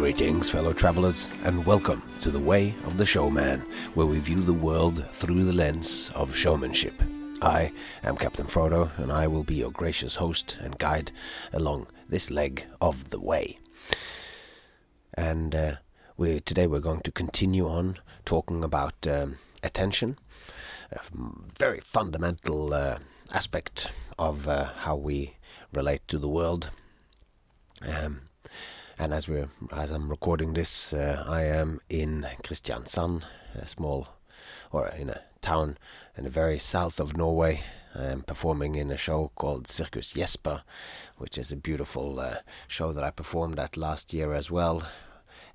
Greetings, fellow travelers, and welcome to the Way of the Showman, where we view the world through the lens of showmanship. I am Captain Frodo, and I will be your gracious host and guide along this leg of the way. And today we're going to continue on talking about attention, a very fundamental aspect of how we relate to the world. And as I'm recording this, I am in Kristiansand, in a town in the very south of Norway. I am performing in a show called Circus Jesper, which is a beautiful show that I performed at last year as well.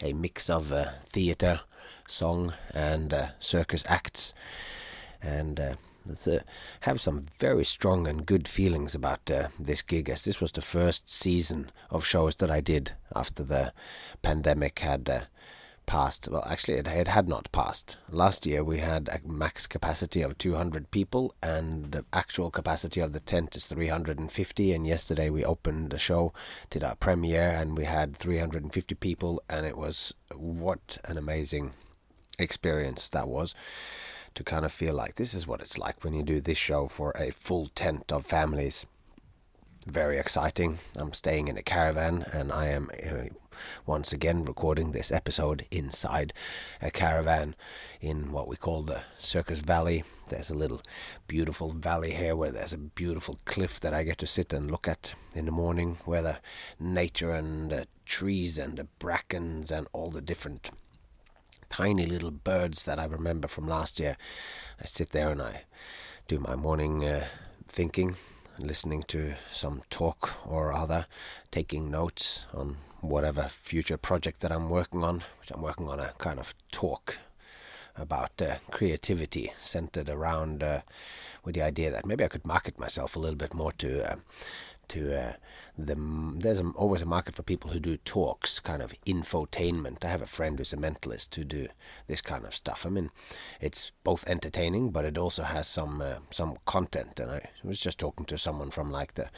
A mix of theater, song, and circus acts. And have some very strong and good feelings about this gig, as this was the first season of shows that I did after the pandemic had passed. Well, actually, it had not passed. Last year we had a max capacity of 200 people, and the actual capacity of the tent is 350. And yesterday we opened the show, did our premiere, and we had 350 people, and it was what an amazing experience that was. To kind of feel like this is what it's like when you do this show for a full tent of families. Very exciting. I'm staying in a caravan, and I am once again recording this episode inside a caravan in what we call the Circus Valley. There's a little beautiful valley here where there's a beautiful cliff that I get to sit and look at in the morning, where the nature and the trees and the brackens and all the different tiny little birds that I remember from last year. I sit there and I do my morning thinking, listening to some talk or other, taking notes on whatever future project that I'm working on, which I'm working on a kind of talk about creativity centered around with the idea that maybe I could market myself a little bit more to there's always a market for people who do talks, kind of infotainment. I have a friend who's a mentalist who do this kind of stuff. I mean, it's both entertaining, but it also has some content. And I was just talking to someone from like the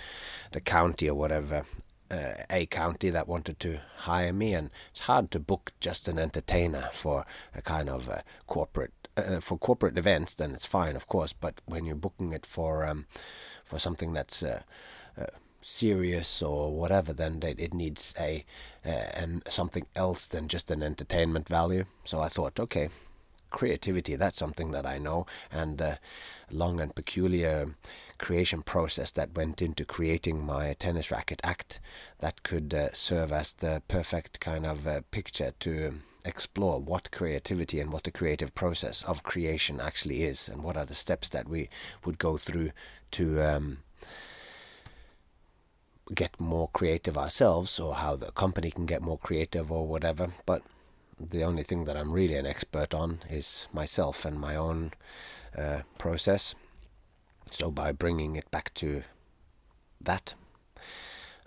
county or whatever, a county that wanted to hire me, and it's hard to book just an entertainer for a kind of corporate events. Then it's fine, of course, but when you're booking it for something that's serious or whatever, then it needs and something else than just an entertainment value. So I thought, okay, creativity, that's something that I know, and the long and peculiar creation process that went into creating my tennis racket act, that could serve as the perfect kind of picture to explore what creativity and what the creative process of creation actually is, and what are the steps that we would go through to get more creative ourselves, or how the company can get more creative or whatever. But the only thing that I'm really an expert on is myself and my own process. So by bringing it back to that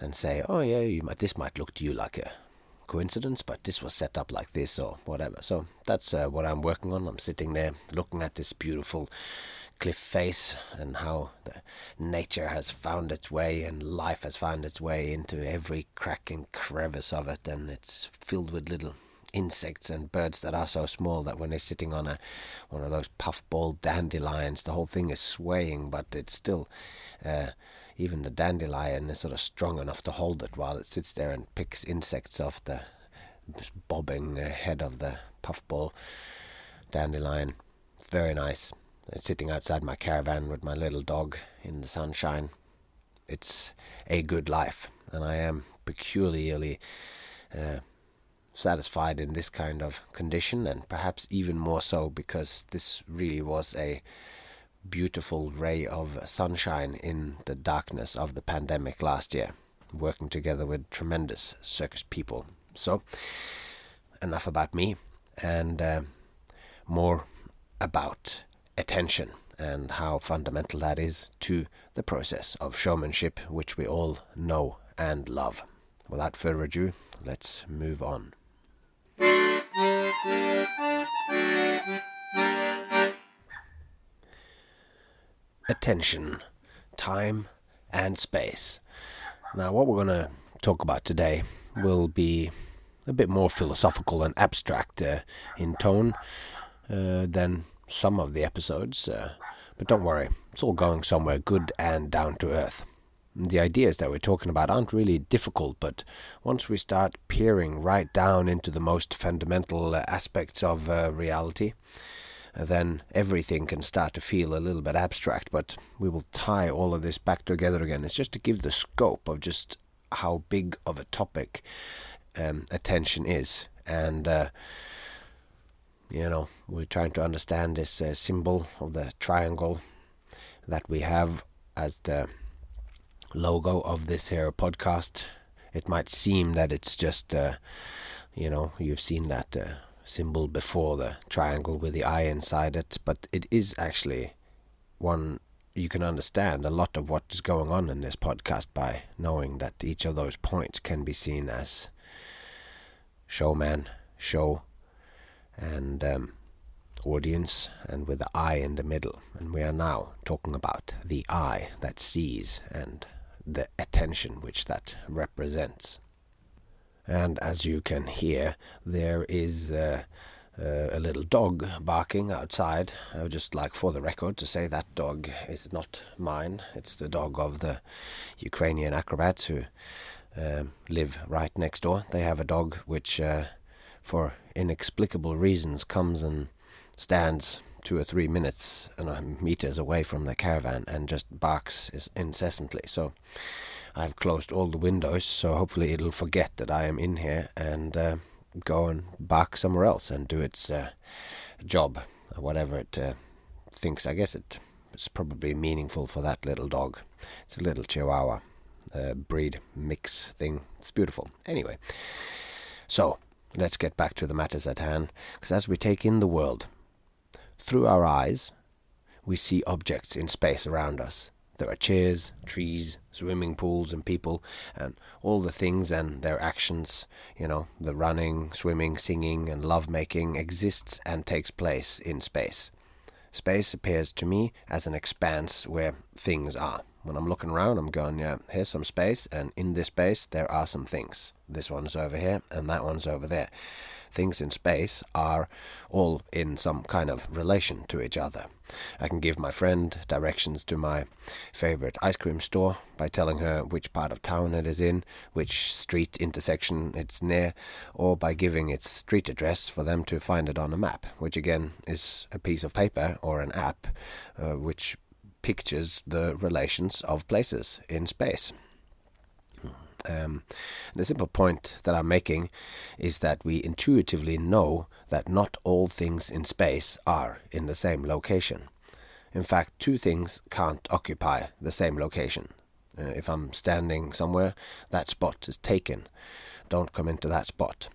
and say, oh yeah, this might look to you like a coincidence, but this was set up like this or whatever. So that's what I'm working on. I'm sitting there looking at this beautiful cliff face, and how the nature has found its way and life has found its way into every crack and crevice of it, and it's filled with little insects and birds that are so small that when they're sitting on one of those puffball dandelions, the whole thing is swaying, but it's still even the dandelion is sort of strong enough to hold it while it sits there and picks insects off the bobbing head of the puffball dandelion. It's very nice. Sitting outside my caravan with my little dog in the sunshine. It's a good life, and I am peculiarly satisfied in this kind of condition, and perhaps even more so because this really was a beautiful ray of sunshine in the darkness of the pandemic last year, working together with tremendous circus people. So, enough about me, and more about attention and how fundamental that is to the process of showmanship, which we all know and love. Without further ado, let's move on. Attention, time and space. Now, what we're going to talk about today will be a bit more philosophical and abstract in tone than some of the episodes. But don't worry, it's all going somewhere good and down to earth. The ideas that we're talking about aren't really difficult, but once we start peering right down into the most fundamental aspects of reality, then everything can start to feel a little bit abstract, but we will tie all of this back together again. It's just to give the scope of just how big of a topic attention is. And, we're trying to understand this symbol of the triangle that we have as the logo of this here podcast. It might seem that it's just, you've seen that symbol before, the triangle with the eye inside it, but it is actually one you can understand a lot of what is going on in this podcast by knowing that each of those points can be seen as showman, show, and audience, and with the eye in the middle. And we are now talking about the eye that sees and the attention which that represents. And as you can hear, there is a little dog barking outside. I would just like, for the record, to say that dog is not mine. It's the dog of the Ukrainian acrobats who live right next door. They have a dog which, for inexplicable reasons, comes and stands 2 or 3 minutes and meters away from the caravan and just barks incessantly. So I've closed all the windows, so hopefully it'll forget that I am in here and go and bark somewhere else and do its job, whatever it thinks. I guess it's probably meaningful for that little dog. It's a little Chihuahua breed mix thing. It's beautiful. Anyway, so let's get back to the matters at hand, because as we take in the world through our eyes, we see objects in space around us. There are chairs, trees, swimming pools, and people, and all the things and their actions, the running, swimming, singing, and lovemaking exists and takes place in space. Space appears to me as an expanse where things are. When I'm looking around, I'm going, yeah, here's some space, and in this space there are some things. This one's over here, and that one's over there. Things in space are all in some kind of relation to each other. I can give my friend directions to my favorite ice cream store by telling her which part of town it is in, which street intersection it's near, or by giving its street address for them to find it on a map, which again is a piece of paper or an app which pictures the relations of places in space. The simple point that I'm making is that we intuitively know that not all things in space are in the same location. In fact, 2 things can't occupy the same location. If I'm standing somewhere, that spot is taken. Don't come into that spot.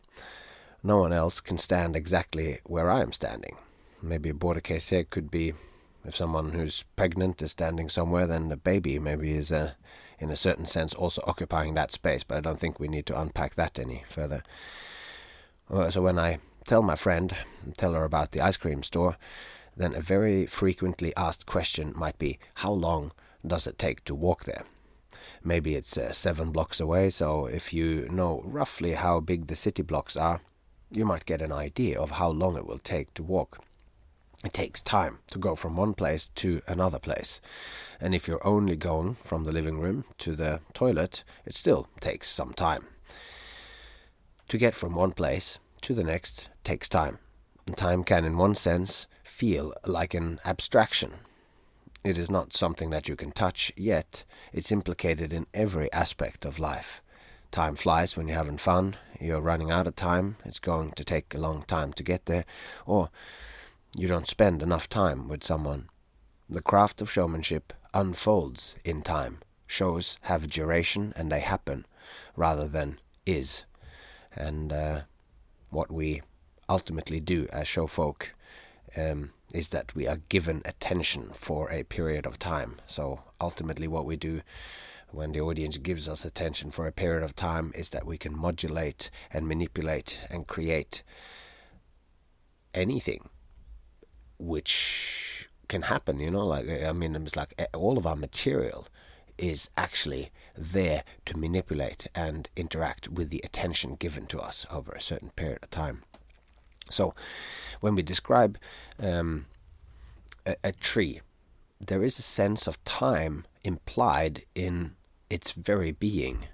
No one else can stand exactly where I am standing. Maybe a border case here could be if someone who's pregnant is standing somewhere, then the baby maybe is in a certain sense also occupying that space, but I don't think we need to unpack that any further. So when I tell my friend, tell her about the ice cream store, then a very frequently asked question might be, how long does it take to walk there? Maybe it's 7 blocks away, so if you know roughly how big the city blocks are, you might get an idea of how long it will take to walk. It takes time to go from one place to another place. And if you're only going from the living room to the toilet, it still takes some time. To get from one place to the next takes time. And time can, in one sense, feel like an abstraction. It is not something that you can touch, yet it's implicated in every aspect of life. Time flies when you're having fun. You're running out of time. It's going to take a long time to get there. Or you don't spend enough time with someone. The craft of showmanship unfolds in time. Shows have duration and they happen rather than is. And what we ultimately do as showfolk is that we are given attention for a period of time. So ultimately what we do when the audience gives us attention for a period of time is that we can modulate and manipulate and create anything which can happen, it's like all of our material is actually there to manipulate and interact with the attention given to us over a certain period of time. So when we describe a tree, there is a sense of time implied in its very being.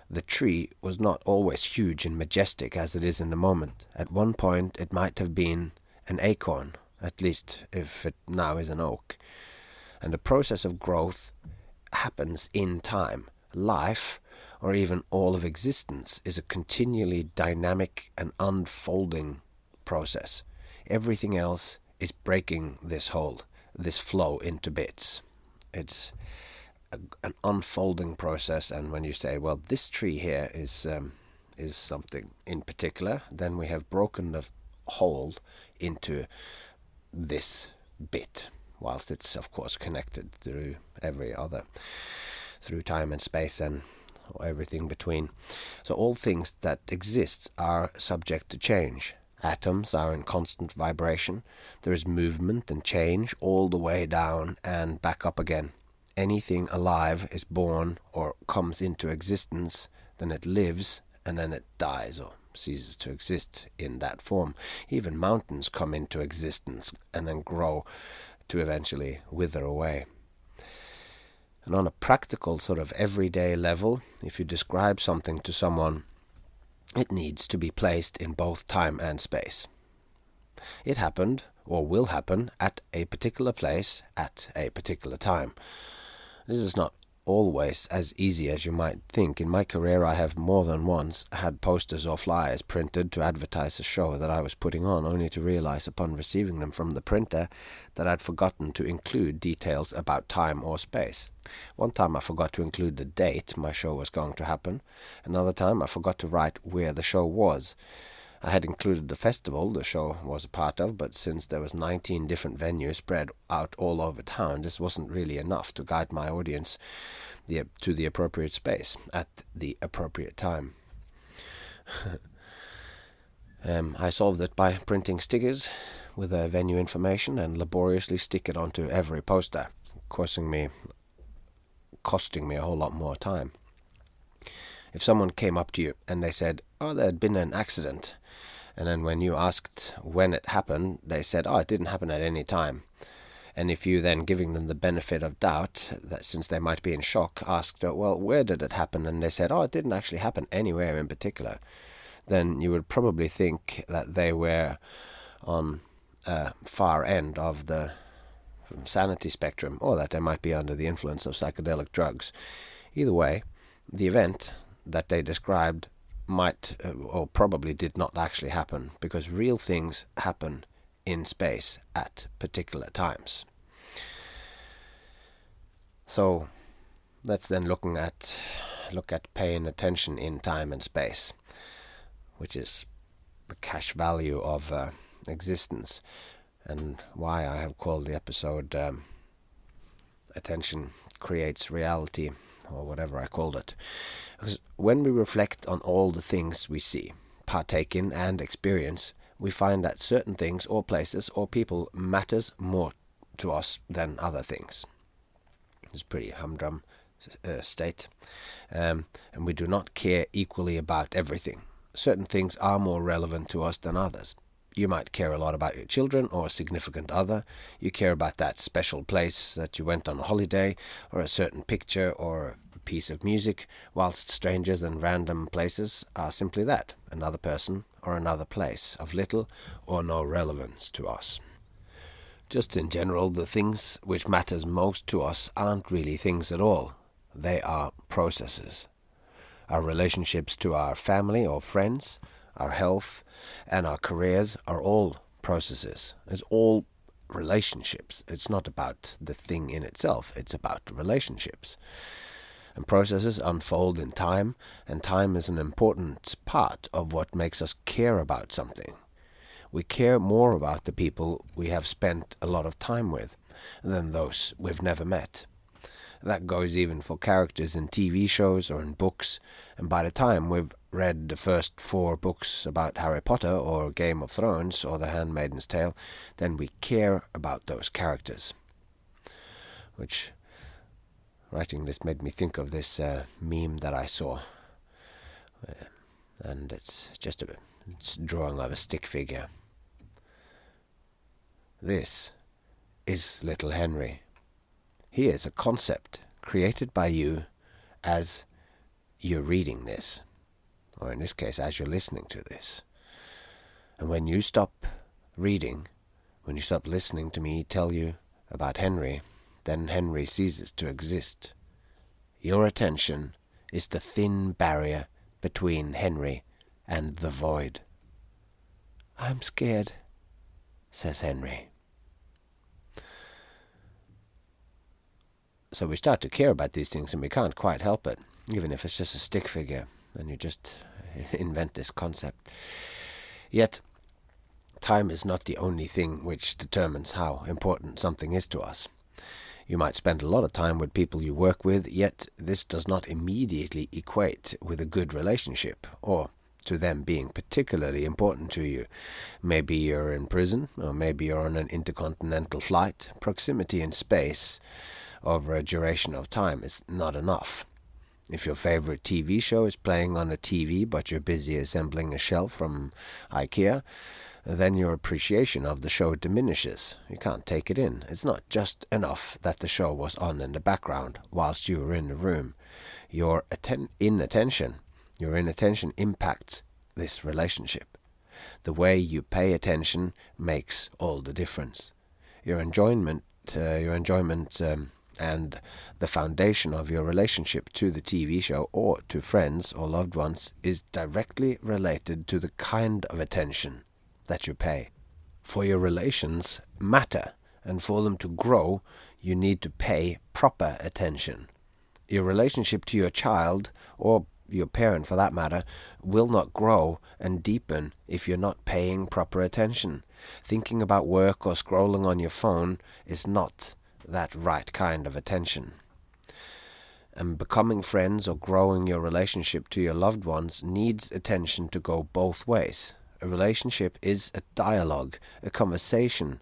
The tree was not always huge and majestic as it is in the moment. At one point it might have been an acorn, at least if it now is an oak. And the process of growth happens in time. Life, or even all of existence, is a continually dynamic and unfolding process. Everything else is breaking this hold, this flow into bits. It's an unfolding process, and when you say, well, this tree here is something in particular, then we have broken the hold into this bit, whilst it's of course connected through every other, through time and space and everything between. So all things that exist are subject to change. Atoms are in constant vibration. There is movement and change all the way down and back up again. Anything alive is born or comes into existence, then it lives, and then it dies or ceases to exist in that form. Even mountains come into existence and then grow to eventually wither away. And on a practical sort of everyday level, if you describe something to someone, it needs to be placed in both time and space. It happened, or will happen, at a particular place at a particular time. This is not always as easy as you might think. In my career, I have more than once had posters or flyers printed to advertise a show that I was putting on, only to realize upon receiving them from the printer that I'd forgotten to include details about time or space. One time I forgot to include the date my show was going to happen. Another time I forgot to write where the show was. I had included the festival the show was a part of, but since there was 19 different venues spread out all over town, this wasn't really enough to guide my audience to the appropriate space at the appropriate time. I solved it by printing stickers with venue information and laboriously stick it onto every poster, costing me a whole lot more time. If someone came up to you and they said, oh, there had been an accident, and then when you asked when it happened, they said, oh, it didn't happen at any time. And if you then, giving them the benefit of doubt, that since they might be in shock, asked, well, where did it happen? And they said, oh, it didn't actually happen anywhere in particular. Then you would probably think that they were on a far end of the sanity spectrum, or that they might be under the influence of psychedelic drugs. Either way, the event that they described might or probably did not actually happen, because real things happen in space at particular times. So let's then look at paying attention in time and space, which is the cash value of existence, and why I have called the episode Attention Creates Reality, or whatever I called it. Because when we reflect on all the things we see, partake in and experience, we find that certain things or places or people matters more to us than other things. It's a pretty humdrum state. And we do not care equally about everything. Certain things are more relevant to us than others. You might care a lot about your children or a significant other. You care about that special place that you went on a holiday, or a certain picture or a piece of music, whilst strangers and random places are simply that, another person or another place of little or no relevance to us. Just in general, the things which matters most to us aren't really things at all. They are processes. Our relationships to our family or friends, our health, and our careers are all processes. It's all relationships. It's not about the thing in itself. It's about the relationships. And processes unfold in time, and time is an important part of what makes us care about something. We care more about the people we have spent a lot of time with than those we've never met. That goes even for characters in TV shows or in books, and by the time we've read the first 4 books about Harry Potter or Game of Thrones or The Handmaid's Tale, then we care about those characters. Which writing this made me think of this meme that I saw. And it's just a drawing of a stick figure. This is little Henry. He is a concept created by you as you're reading this, or in this case, as you're listening to this. And when you stop reading, when you stop listening to me tell you about Henry, then Henry ceases to exist. Your attention is the thin barrier between Henry and the void. I'm scared, says Henry. So we start to care about these things and we can't quite help it, even if it's just a stick figure and you just invent this concept. Yet, time is not the only thing which determines how important something is to us. You might spend a lot of time with people you work with, yet this does not immediately equate with a good relationship, or to them being particularly important to you. Maybe you're in prison, or maybe you're on an intercontinental flight. Proximity in space over a duration of time is not enough. If your favorite TV show is playing on a TV, but you're busy assembling a shelf from IKEA, then your appreciation of the show diminishes. You can't take it in. It's not just enough that the show was on in the background whilst you were in the room. Your inattention impacts this relationship. The way you pay attention makes all the difference. Your enjoyment and the foundation of your relationship to the TV show or to friends or loved ones is directly related to the kind of attention that you pay. For your relations matter, and for them to grow, you need to pay proper attention. Your relationship to your child, or your parent for that matter, will not grow and deepen if you're not paying proper attention. Thinking about work or scrolling on your phone is not that right kind of attention. And becoming friends or growing your relationship to your loved ones needs attention to go both ways. A relationship is a dialogue, a conversation,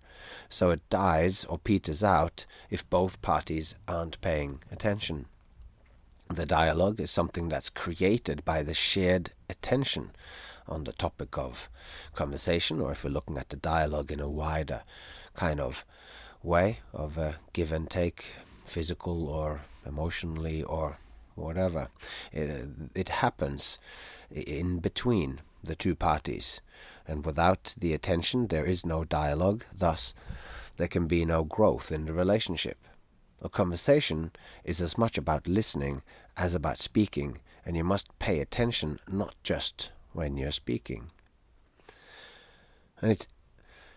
so it dies or peters out if both parties aren't paying attention. The dialogue is something that's created by the shared attention on the topic of conversation, or if we're looking at the dialogue in a wider kind of way of give and take, physical or emotionally or whatever. It happens in between the two parties, and without the attention there is no dialogue, thus there can be no growth in the relationship. A conversation is as much about listening as about speaking, and you must pay attention not just when you're speaking. And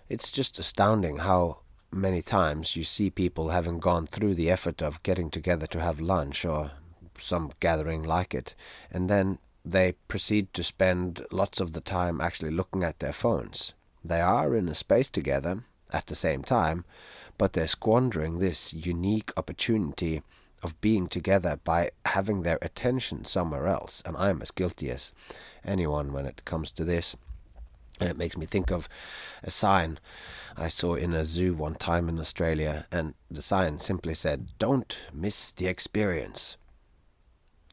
it's just astounding how many times you see people having gone through the effort of getting together to have lunch or some gathering like it, and then they proceed to spend lots of the time actually looking at their phones. They are in a space together at the same time, but they're squandering this unique opportunity of being together by having their attention somewhere else. And I'm as guilty as anyone when it comes to this. And it makes me think of a sign I saw in a zoo one time in Australia, and the sign simply said, "Don't miss the experience.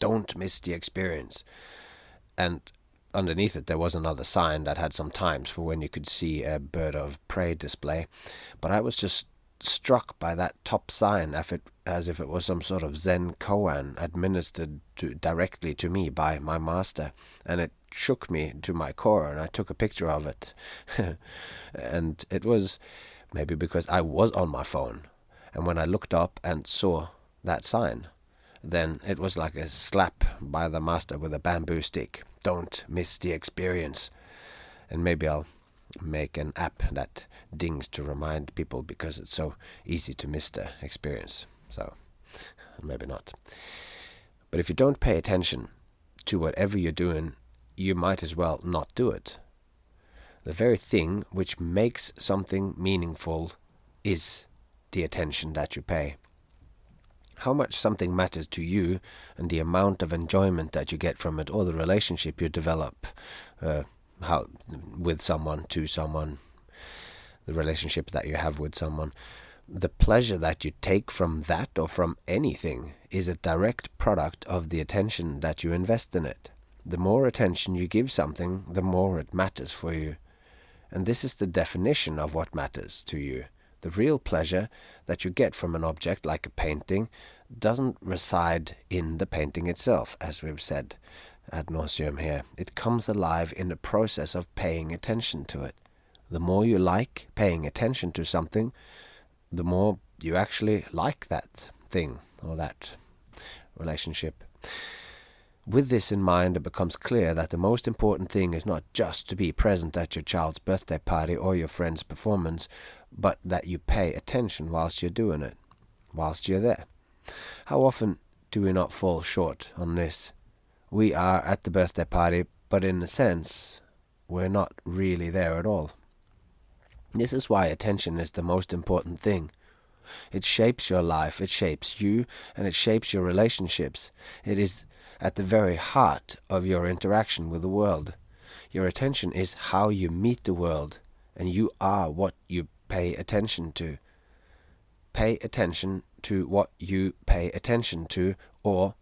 Don't miss the experience." And underneath it there was another sign that had some times for when you could see a bird of prey display. But I was just struck by that top sign as if it was some sort of Zen koan administered directly to me by my master, and it shook me to my core, and I took a picture of it. And it was maybe because I was on my phone, and when I looked up and saw that sign, then it was like a slap by the master with a bamboo stick. Don't miss the experience. And maybe I'll make an app that dings to remind people, because it's so easy to miss the experience. So maybe not. But if you don't pay attention to whatever you're doing, you might as well not do it. The very thing which makes something meaningful is the attention that you pay. How much something matters to you and the amount of enjoyment that you get from it, or the relationship you develop with someone, to someone, the relationship that you have with someone, The pleasure that you take from that or from anything is a direct product of the attention that you invest in it. The more attention you give something, the more it matters for you. And this is the definition of what matters to you. The real pleasure that you get from an object like a painting doesn't reside in the painting itself, as we've said ad nauseum here. It comes alive in the process of paying attention to it. The more you like paying attention to something, the more you actually like that thing or that relationship. With this in mind, it becomes clear that the most important thing is not just to be present at your child's birthday party or your friend's performance, but that you pay attention whilst you're doing it, whilst you're there. How often do we not fall short on this? We are at the birthday party, but in a sense, we're not really there at all. This is why attention is the most important thing. It shapes your life, it shapes you, and it shapes your relationships. It is at the very heart of your interaction with the world. Your attention is how you meet the world, and you are what you pay attention to. Pay attention to what you pay attention to, or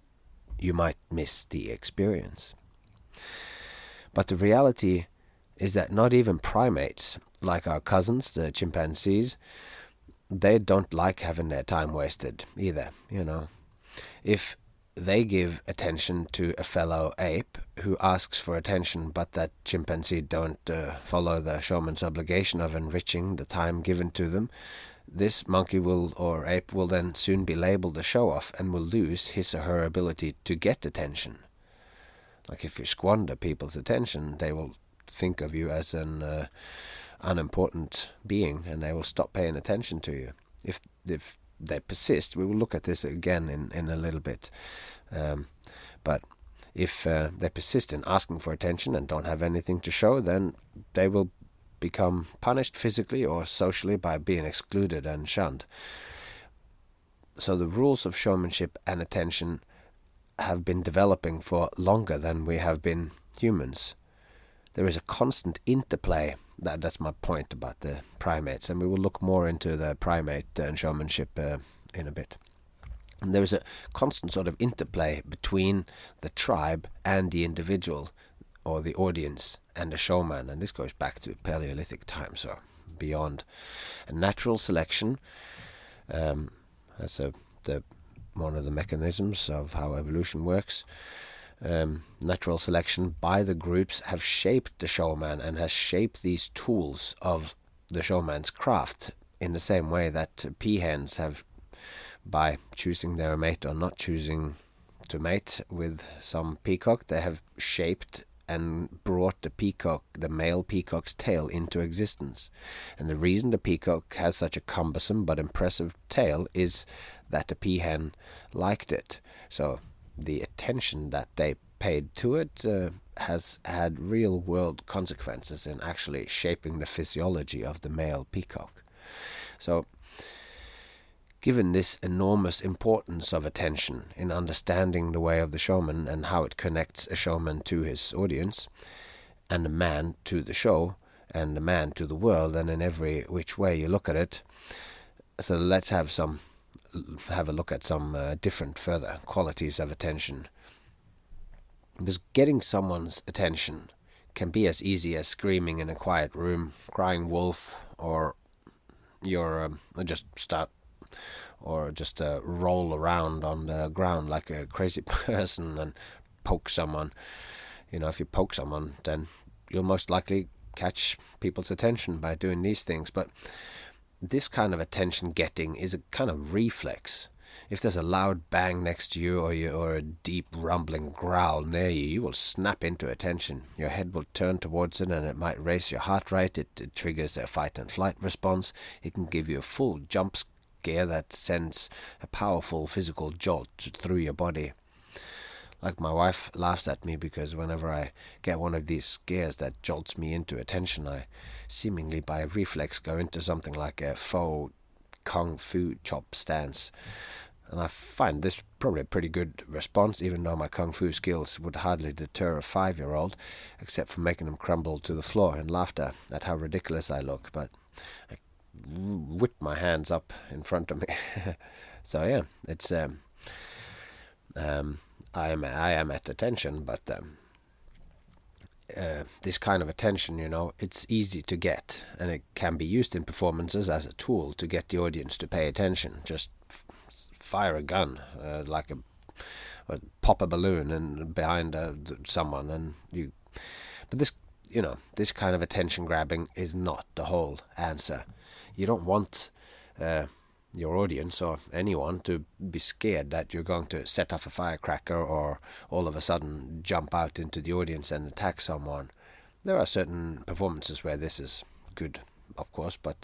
you might miss the experience. But the reality is that not even primates, like our cousins, the chimpanzees, they don't like having their time wasted either, If they give attention to a fellow ape who asks for attention, but that chimpanzee don't follow the showman's obligation of enriching the time given to them, this monkey or ape will then soon be labeled a show-off and will lose his or her ability to get attention. Like if you squander people's attention, they will think of you as an unimportant being, and they will stop paying attention to you. If they persist, we will look at this again in a little bit. But if they persist in asking for attention and don't have anything to show, then they will become punished physically or socially by being excluded and shunned. So the rules of showmanship and attention have been developing for longer than we have been humans. There is a constant interplay. That's my point about the primates, and we will look more into the primate and showmanship in a bit. And there is a constant sort of interplay between the tribe and the individual, or the audience, and the showman, and this goes back to Paleolithic times or beyond. And natural selection, that's one of the mechanisms of how evolution works. Natural selection by the groups have shaped the showman and has shaped these tools of the showman's craft in the same way that peahens have, by choosing their mate or not choosing to mate with some peacock, they have shaped and brought the male peacock's tail into existence. And the reason the peacock has such a cumbersome but impressive tail is that the peahen liked it. So the attention that they paid to it has had real-world consequences in actually shaping the physiology of the male peacock. So, given this enormous importance of attention in understanding the way of the showman and how it connects a showman to his audience, and a man to the show, and a man to the world, and in every which way you look at it, so let's have a look at some different further qualities of attention. Because getting someone's attention can be as easy as screaming in a quiet room, crying wolf, or just roll around on the ground like a crazy person and poke someone. If you poke someone, then you'll most likely catch people's attention by doing these things. But this kind of attention getting is a kind of reflex. If there's a loud bang next to you or a deep rumbling growl near you, you will snap into attention. Your head will turn towards it, and it might raise your heart rate. It triggers a fight and flight response. It can give you a full jump scare that sends a powerful physical jolt through your body. Like my wife laughs at me because whenever I get one of these scares that jolts me into attention, I seemingly by reflex go into something like a faux kung fu chop stance. And I find this probably a pretty good response, even though my kung fu skills would hardly deter a 5-year-old, except for making them crumble to the floor in laughter at how ridiculous I look. But I whip my hands up in front of me. So yeah, it's I am at attention, but this kind of attention, it's easy to get, and it can be used in performances as a tool to get the audience to pay attention. Just fire a gun, or pop a balloon and behind someone, and you. But this kind of attention grabbing is not the whole answer. You don't want your audience or anyone to be scared that you're going to set off a firecracker or all of a sudden jump out into the audience and attack someone. There are certain performances where this is good, of course, but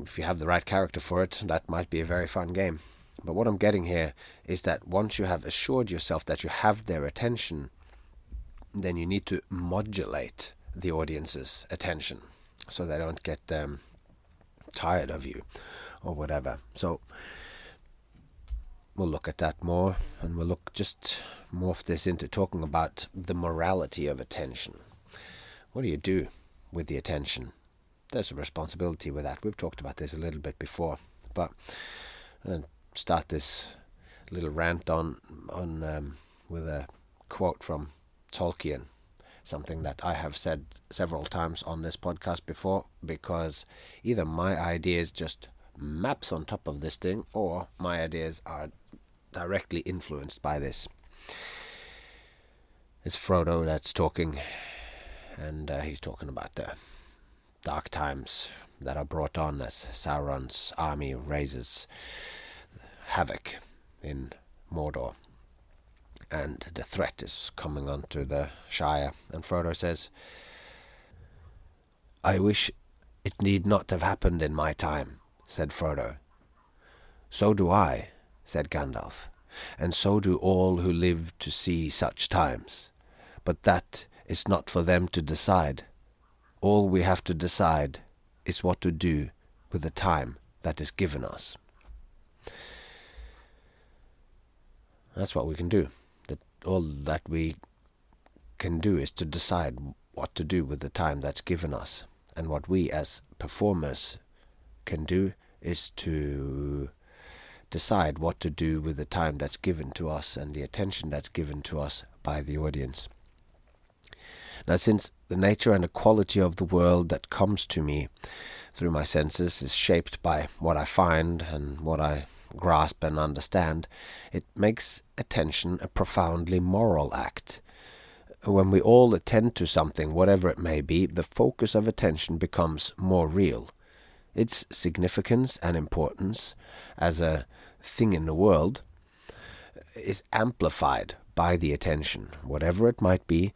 if you have the right character for it, that might be a very fun game. But what I'm getting here is that once you have assured yourself that you have their attention, then you need to modulate the audience's attention so they don't get tired of you or whatever. So we'll look at that more, and we'll just morph this into talking about the morality of attention. What do you do with the attention? There's a responsibility with that. We've talked about this a little bit before, but start this little rant on with a quote from Tolkien, something that I have said several times on this podcast before, because either my ideas just maps on top of this thing, or my ideas are directly influenced by this. It's Frodo that's talking, and he's talking about the dark times that are brought on as Sauron's army raises havoc in Mordor, and the threat is coming onto the Shire. And Frodo says, "I wish it need not have happened in my time," said Frodo. "So do I," said Gandalf, "and so do all who live to see such times. But that is not for them to decide. All we have to decide is what to do with the time that is given us." That's what we can do. All that we can do is to decide what to do with the time that's given us. And what we as performers can do is to decide what to do with the time that's given to us and the attention that's given to us by the audience. Now, since the nature and the quality of the world that comes to me through my senses is shaped by what I find and what I grasp and understand, it makes attention a profoundly moral act. When we all attend to something, whatever it may be, the focus of attention becomes more real. Its significance and importance as a thing in the world is amplified by the attention, whatever it might be,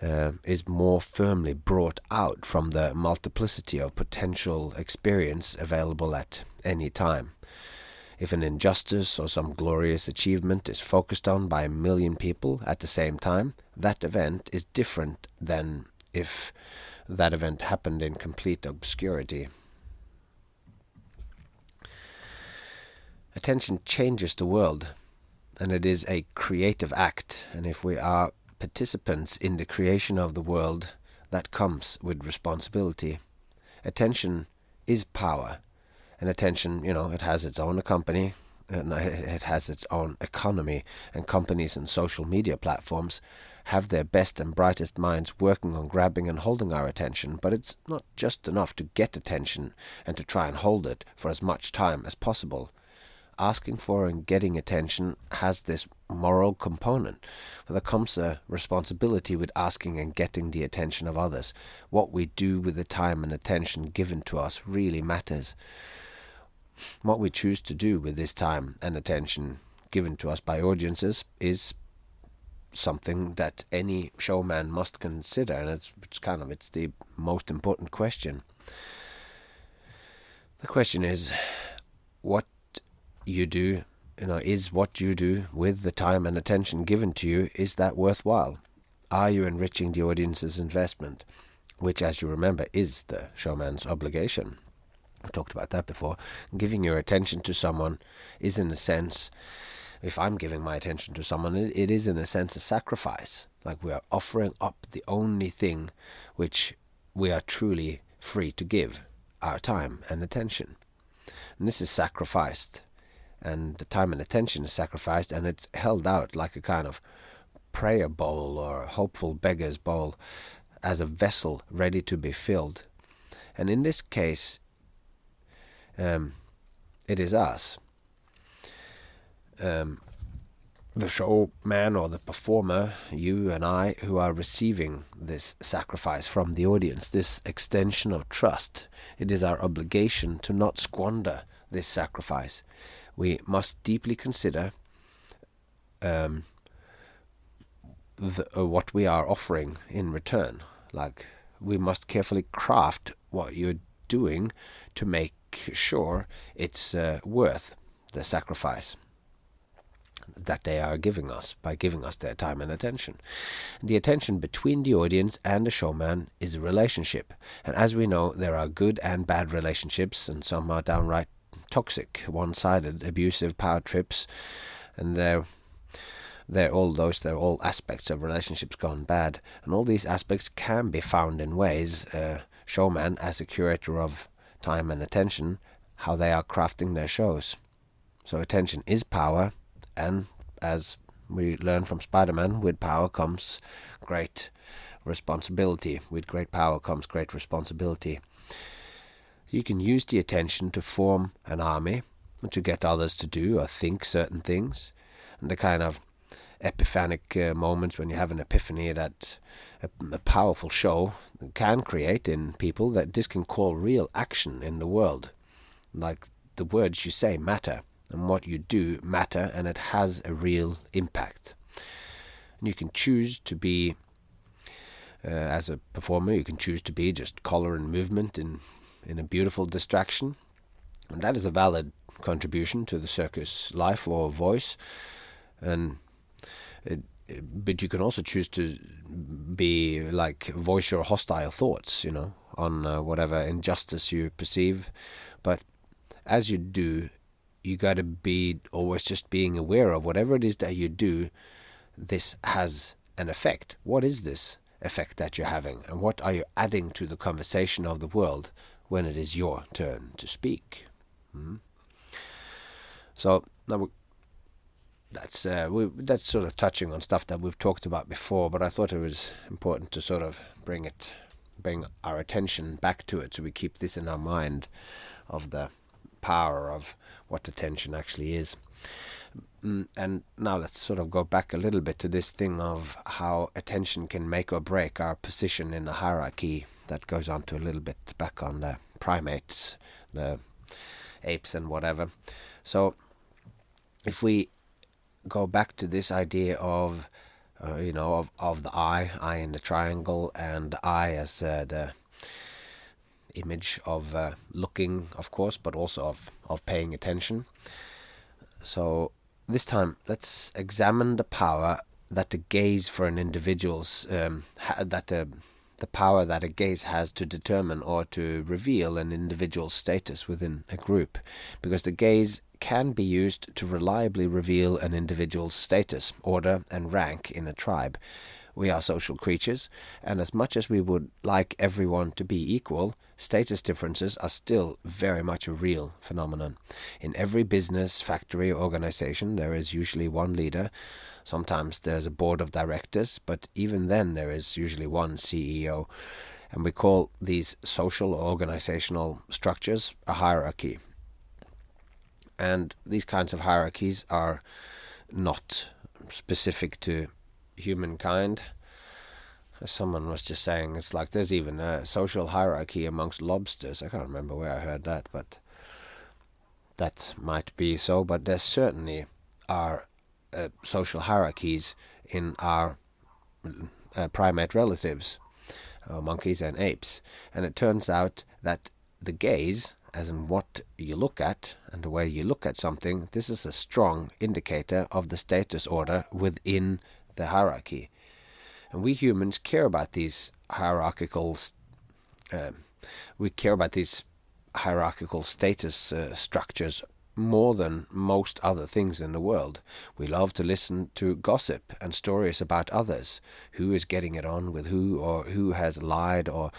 is more firmly brought out from the multiplicity of potential experience available at any time. If an injustice or some glorious achievement is focused on by 1 million people at the same time, that event is different than if that event happened in complete obscurity. Attention changes the world, and it is a creative act, and if we are participants in the creation of the world, that comes with responsibility. Attention is power. And attention, it has its own company, and it has its own economy, and companies and social media platforms have their best and brightest minds working on grabbing and holding our attention, but it's not just enough to get attention and to try and hold it for as much time as possible. Asking for and getting attention has this moral component, for there comes a responsibility with asking and getting the attention of others. What we do with the time and attention given to us really matters. What we choose to do with this time and attention given to us by audiences is something that any showman must consider, and it's the most important question. The question is, what you do, is what you do with the time and attention given to you, is that worthwhile? Are you enriching the audience's investment, which, as you remember, is the showman's obligation? I've talked about that before. Giving your attention to someone is, in a sense, if I'm giving my attention to someone, it is in a sense a sacrifice. Like we are offering up the only thing which we are truly free to give, our time and attention. And this is sacrificed, and the time and attention is sacrificed, and it's held out like a kind of prayer bowl or a hopeful beggar's bowl as a vessel ready to be filled. And in this case, it is us, the showman or the performer, you and I, who are receiving this sacrifice from the audience, this extension of trust. It is our obligation to not squander this sacrifice. We must deeply consider what we are offering in return. Like, we must carefully craft what you're doing to make sure it's worth the sacrifice that they are giving us by giving us their time and attention. The attention between the audience and the showman is a relationship, and as we know, there are good and bad relationships, and some are downright toxic, one-sided, abusive power trips, and they're all aspects of relationships gone bad, and all these aspects can be found in ways showman, as a curator of time and attention, how they are crafting their shows. So attention is power, and as we learn from Spider-Man, with power comes great responsibility. With great power comes great responsibility. You can use the attention to form an army, to get others to do or think certain things, and the kind of epiphanic moments when you have an epiphany that a powerful show can create in people, that this can call real action in the world. Like, the words you say matter, and what you do matter, and it has a real impact. And you can choose to be, as a performer, you can choose to be just color and movement in a beautiful distraction, and that is a valid contribution to the circus life or voice. But you can also choose to be like, voice your hostile thoughts, on whatever injustice you perceive. But as you do, you got to be always just being aware of whatever it is that you do. This has an effect. What is this effect that you're having, and what are you adding to the conversation of the world when it is your turn to speak? So now that's sort of touching on stuff that we've talked about before, but I thought it was important to sort of bring our attention back to it, so we keep this in our mind, of the power of what attention actually is. And now let's sort of go back a little bit to this thing of how attention can make or break our position in the hierarchy. That goes on to a little bit back on the primates, the apes and whatever. So if we go back to this idea of of the eye in the triangle, and the eye as the image of looking, of course, but also of paying attention. So this time, let's examine the power that the gaze for an individual's the power that a gaze has to determine or to reveal an individual's status within a group, because the gaze can be used to reliably reveal an individual's status, order, and rank in a tribe. We are social creatures, and as much as we would like everyone to be equal, status differences are still very much a real phenomenon. In every business, factory, or organization, there is usually one leader. Sometimes there's a board of directors, but even then there is usually one CEO. And we call these social or organizational structures a hierarchy. And these kinds of hierarchies are not specific to humankind. Someone was just saying it's like there's even a social hierarchy amongst lobsters. I can't remember where I heard that, but that might be so. But there certainly are social hierarchies in our primate relatives, monkeys and apes. And it turns out that the gaze, as in what you look at and the way you look at something, this is a strong indicator of the status order within the hierarchy. And we humans care about these hierarchical status structures more than most other things in the world. We love to listen to gossip and stories about others, who is getting it on with who, or who has lied, or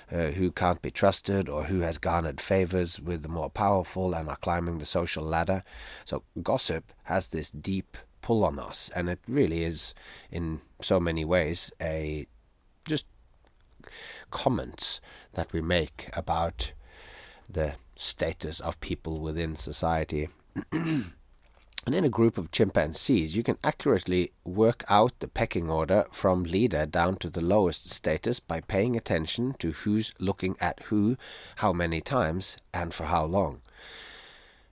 who can't be trusted, or who has garnered favors with the more powerful and are climbing the social ladder. So gossip has this deep pull on us, and it really is, in so many ways, just comments that we make about the status of people within society. And in a group of chimpanzees, you can accurately work out the pecking order from leader down to the lowest status by paying attention to who's looking at who, how many times, and for how long.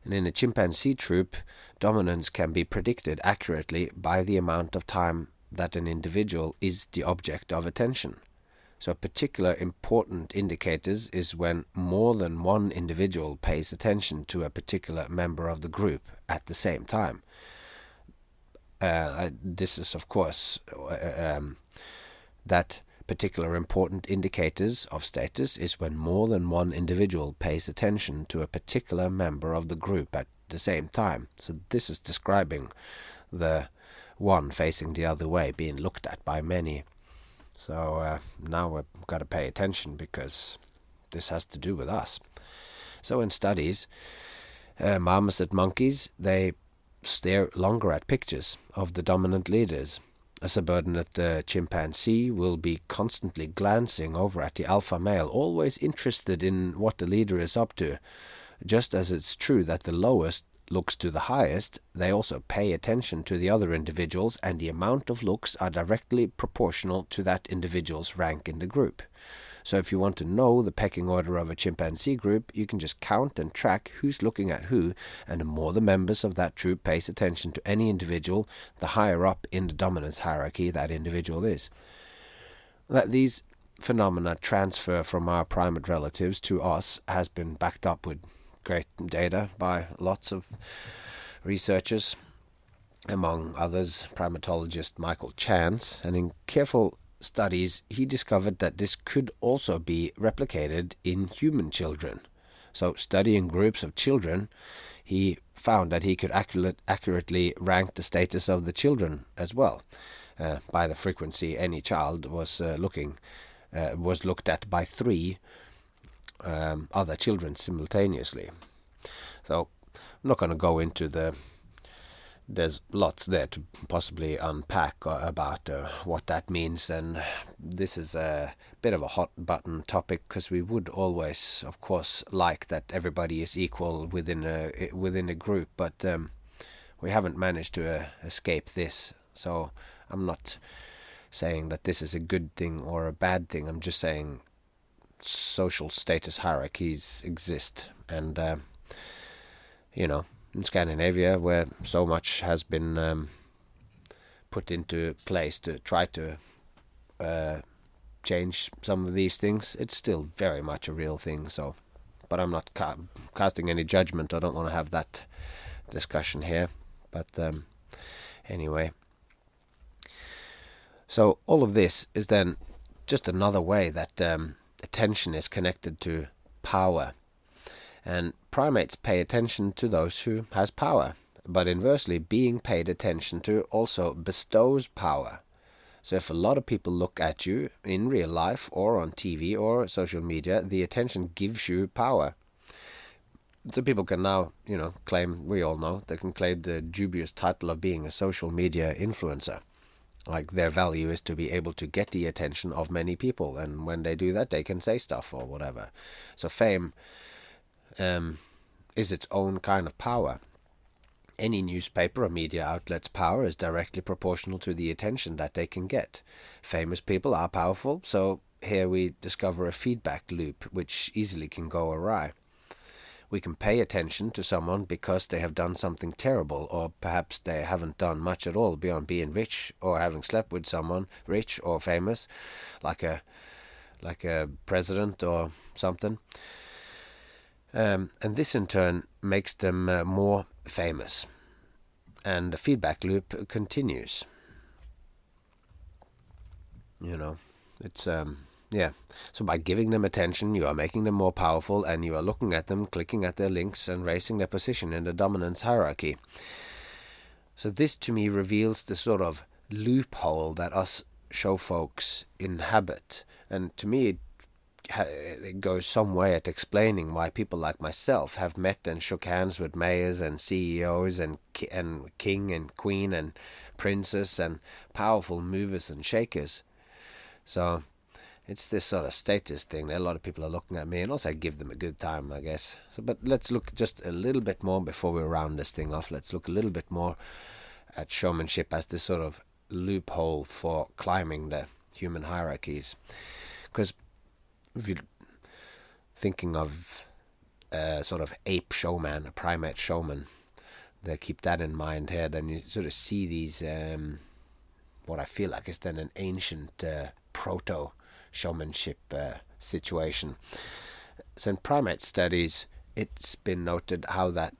And in a chimpanzee troop, dominance can be predicted accurately by the amount of time that an individual is the object of attention. So particular important indicators is when more than one individual pays attention to a particular member of the group at the same time. This is, of course, that particular important indicators of status is when more than one individual pays attention to a particular member of the group at the same time. So this is describing the one facing the other way being looked at by many. So now we've got to pay attention, because this has to do with us. So in studies, marmoset monkeys, they stare longer at pictures of the dominant leaders. A subordinate chimpanzee will be constantly glancing over at the alpha male, always interested in what the leader is up to. Just as it's true that the lowest looks to the highest, they also pay attention to the other individuals, and the amount of looks are directly proportional to that individual's rank in the group. So if you want to know the pecking order of a chimpanzee group, you can just count and track who's looking at who, and the more the members of that troop pays attention to any individual, the higher up in the dominance hierarchy that individual is. That these phenomena transfer from our primate relatives to us has been backed up with great data by lots of researchers, among others primatologist Michael Chance, and in careful studies he discovered that this could also be replicated in human children. So studying groups of children, he found that he could accurately rank the status of the children as well, by the frequency any child was looked at by 3 other children simultaneously. So I'm not going to go into there's lots there to possibly unpack about what that means, and this is a bit of a hot button topic, because we would always, of course, like that everybody is equal within a group, but we haven't managed to escape this. So I'm not saying that this is a good thing or a bad thing. I'm just saying social status hierarchies exist, and in Scandinavia, where so much has been put into place to try to change some of these things, it's still very much a real thing. So, but I'm not casting any judgment. I don't want to have that discussion here. But anyway, so all of this is then just another way that attention is connected to power, and primates pay attention to those who has power, but inversely, being paid attention to also bestows power. So if a lot of people look at you in real life or on TV or social media, the attention gives you power. So people can now, claim, we all know, they can claim the dubious title of being a social media influencer. Like, their value is to be able to get the attention of many people, and when they do that, they can say stuff or whatever. So fame is its own kind of power. Any newspaper or media outlet's power is directly proportional to the attention that they can get. Famous people are powerful, so here we discover a feedback loop which easily can go awry. We can pay attention to someone because they have done something terrible, or perhaps they haven't done much at all beyond being rich or having slept with someone rich or famous, like a president or something. And this in turn makes them more famous, and the feedback loop continues. It's Yeah. So by giving them attention, you are making them more powerful, and you are looking at them, clicking at their links, and raising their position in the dominance hierarchy. So this to me reveals the sort of loophole that us show folks inhabit. And to me, it goes some way at explaining why people like myself have met and shook hands with mayors and CEOs and king and queen and princess and powerful movers and shakers. So it's this sort of status thing. A lot of people are looking at me, and also I give them a good time, I guess. So, but let's look just a little bit more before we round this thing off. Let's look a little bit more at showmanship as this sort of loophole for climbing the human hierarchies. Because if you're thinking of a sort of ape showman, a primate showman, they keep that in mind here, then you sort of see these, what I feel like is then an ancient proto showmanship situation. So in primate studies, it's been noted how that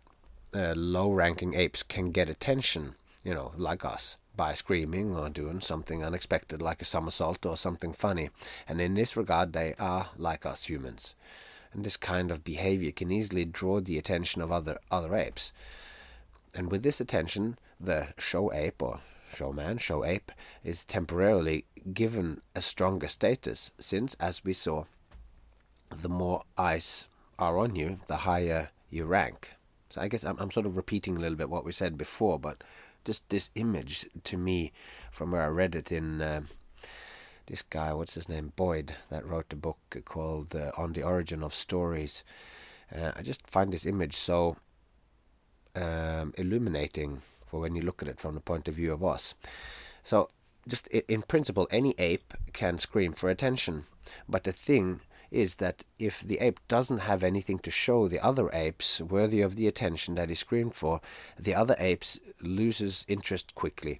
low-ranking apes can get attention, like us, by screaming or doing something unexpected like a somersault or something funny. And in this regard, they are like us humans. And this kind of behavior can easily draw the attention of other apes. And with this attention, the show ape or showman, show ape, is temporarily given a stronger status, since, as we saw, the more eyes are on you, the higher you rank. So I guess I'm sort of repeating a little bit what we said before, but just this image to me, from where I read it in this guy, what's his name, Boyd, that wrote a book called On the Origin of Stories. I just find this image so illuminating for when you look at it from the point of view of us. So just in principle, any ape can scream for attention, but the thing is that if the ape doesn't have anything to show the other apes worthy of the attention that he screamed for, the other apes loses interest quickly.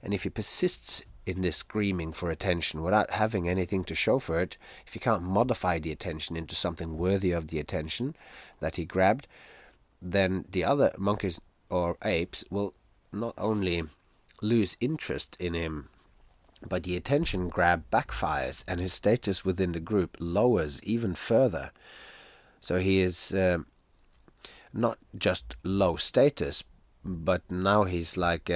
And if he persists in this screaming for attention without having anything to show for it, if he can't modify the attention into something worthy of the attention that he grabbed, then the other monkeys or apes will not only lose interest in him, but the attention grab backfires and his status within the group lowers even further. So he is not just low status, but now he's like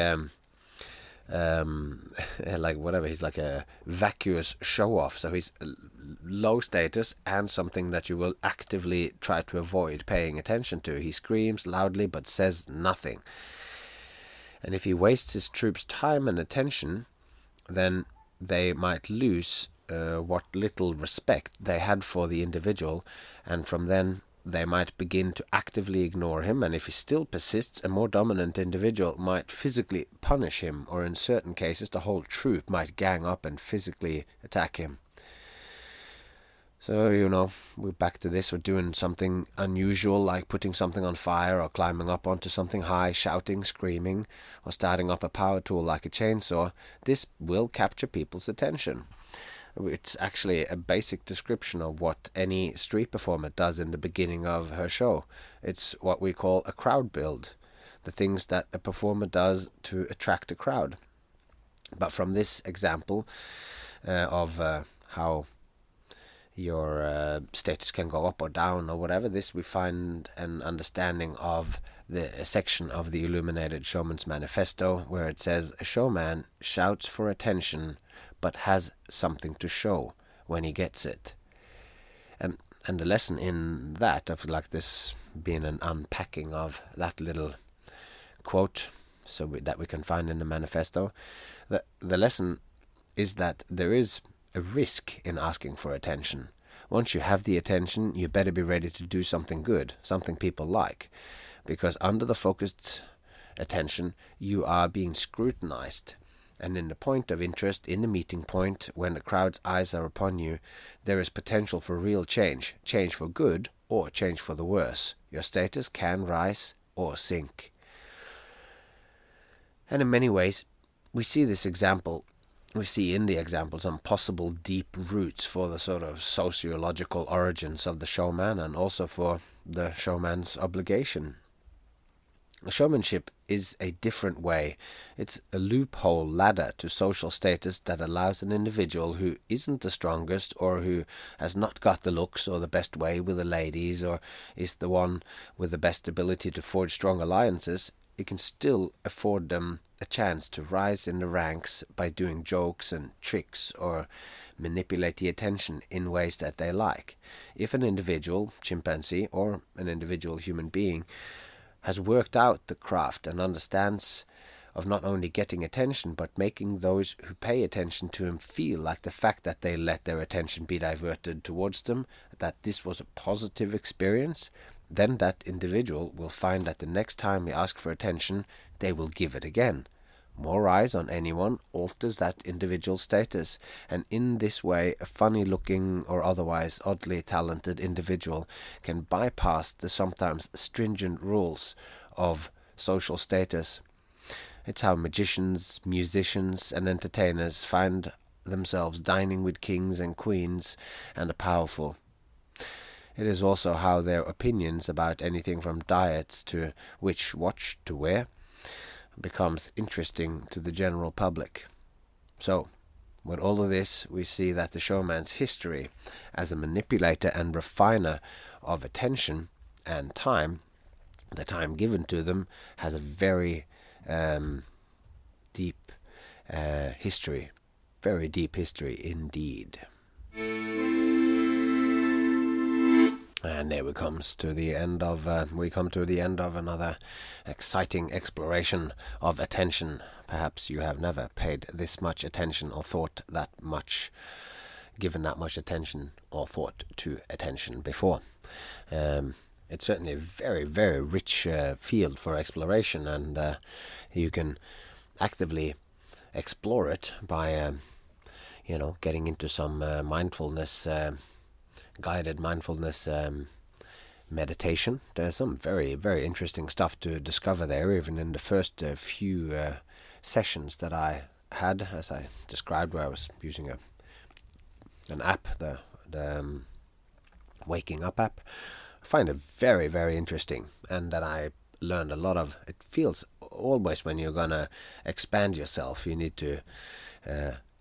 whatever, he's like a vacuous show-off. So he's low status and something that you will actively try to avoid paying attention to. He screams loudly but says nothing. And if he wastes his troops' time and attention, then they might lose what little respect they had for the individual, and from then they might begin to actively ignore him, and if he still persists, a more dominant individual might physically punish him, or in certain cases the whole troop might gang up and physically attack him. So, we're back to this. We're doing something unusual, like putting something on fire or climbing up onto something high, shouting, screaming, or starting up a power tool like a chainsaw. This will capture people's attention. It's actually a basic description of what any street performer does in the beginning of her show. It's what we call a crowd build, the things that a performer does to attract a crowd. But from this example of how your status can go up or down or whatever, this we find an understanding of a section of the Illuminated Showman's Manifesto where it says, a showman shouts for attention but has something to show when he gets it. And the lesson in that, of like this being an unpacking of that little quote that we can find in the manifesto, the lesson is that there is a risk in asking for attention. Once you have the attention, you better be ready to do something good, something people like, because under the focused attention, you are being scrutinized. And in the point of interest, in the meeting point, when the crowd's eyes are upon you, there is potential for real change for good or change for the worse. Your status can rise or sink. And in many ways, we see in the example some possible deep roots for the sort of sociological origins of the showman, and also for the showman's obligation. Showmanship is a different way. It's a loophole ladder to social status that allows an individual who isn't the strongest, or who has not got the looks or the best way with the ladies, or is the one with the best ability to forge strong alliances. It can still afford them a chance to rise in the ranks by doing jokes and tricks, or manipulate the attention in ways that they like. If an individual chimpanzee or an individual human being has worked out the craft and understands of not only getting attention, but making those who pay attention to him feel like the fact that they let their attention be diverted towards them, that this was a positive experience, then that individual will find that the next time we ask for attention, they will give it again. More eyes on anyone alters that individual's status, and in this way a funny-looking or otherwise oddly talented individual can bypass the sometimes stringent rules of social status. It's how magicians, musicians, and entertainers find themselves dining with kings and queens and the powerful. It is also how their opinions about anything from diets to which watch to wear becomes interesting to the general public. So, with all of this, we see that the showman's history as a manipulator and refiner of attention and time, the time given to them, has a very deep history. Very deep history indeed. And there we come to the end of another exciting exploration of attention. Perhaps you have never paid this much attention or given that much attention or thought to attention before. It's certainly a very, very rich field for exploration, and you can actively explore it by getting into some guided mindfulness meditation. There's some very, very interesting stuff to discover there, even in the first few sessions that I had, as I described, where I was using an app, the Waking Up app. I find it very, very interesting, and that I learned a lot of. It feels always when you're gonna expand yourself, you need to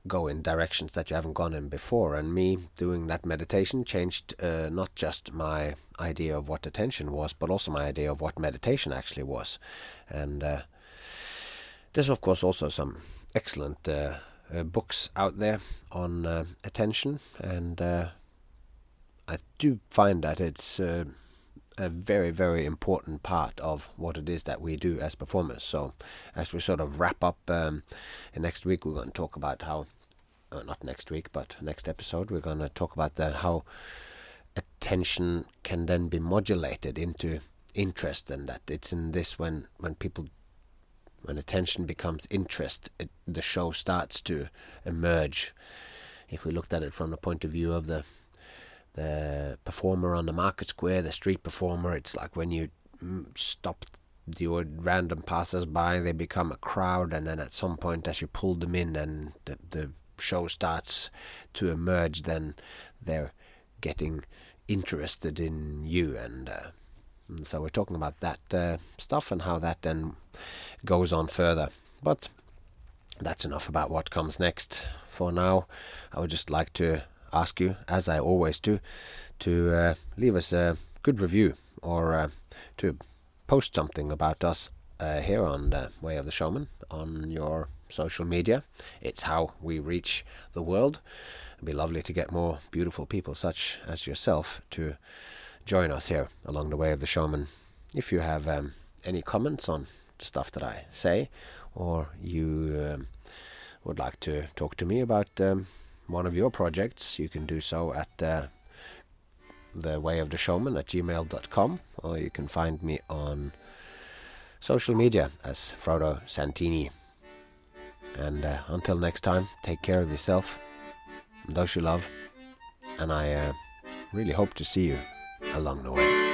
go in directions that you haven't gone in before, and me doing that meditation changed not just my idea of what attention was, but also my idea of what meditation actually was. And there's of course also some excellent books out there on attention, and I do find that it's a very, very important part of what it is that we do as performers. So as we sort of wrap up, next week we're going to talk about how, not next week, but next episode, we're going to talk about how attention can then be modulated into interest, and that it's in this when attention becomes interest, the show starts to emerge. If we looked at it from the point of view of the performer on the market square, the street performer, it's like when you stop your random passers-by, they become a crowd, and then at some point as you pull them in and the show starts to emerge, then they're getting interested in you, and so we're talking about that stuff and how that then goes on further. But that's enough about what comes next. For now, I would just like to ask you, as I always do, to leave us a good review, or to post something about us here on the Way of the Showman on your social media. It's how we reach the world. It'd be lovely to get more beautiful people such as yourself to join us here along the Way of the Showman. If you have any comments on the stuff that I say, or you would like to talk to me about one of your projects, you can do so at thewayoftheshowman@gmail.com, or you can find me on social media as Frodo Santini. And until next time, take care of yourself, those you love, and I really hope to see you along the way.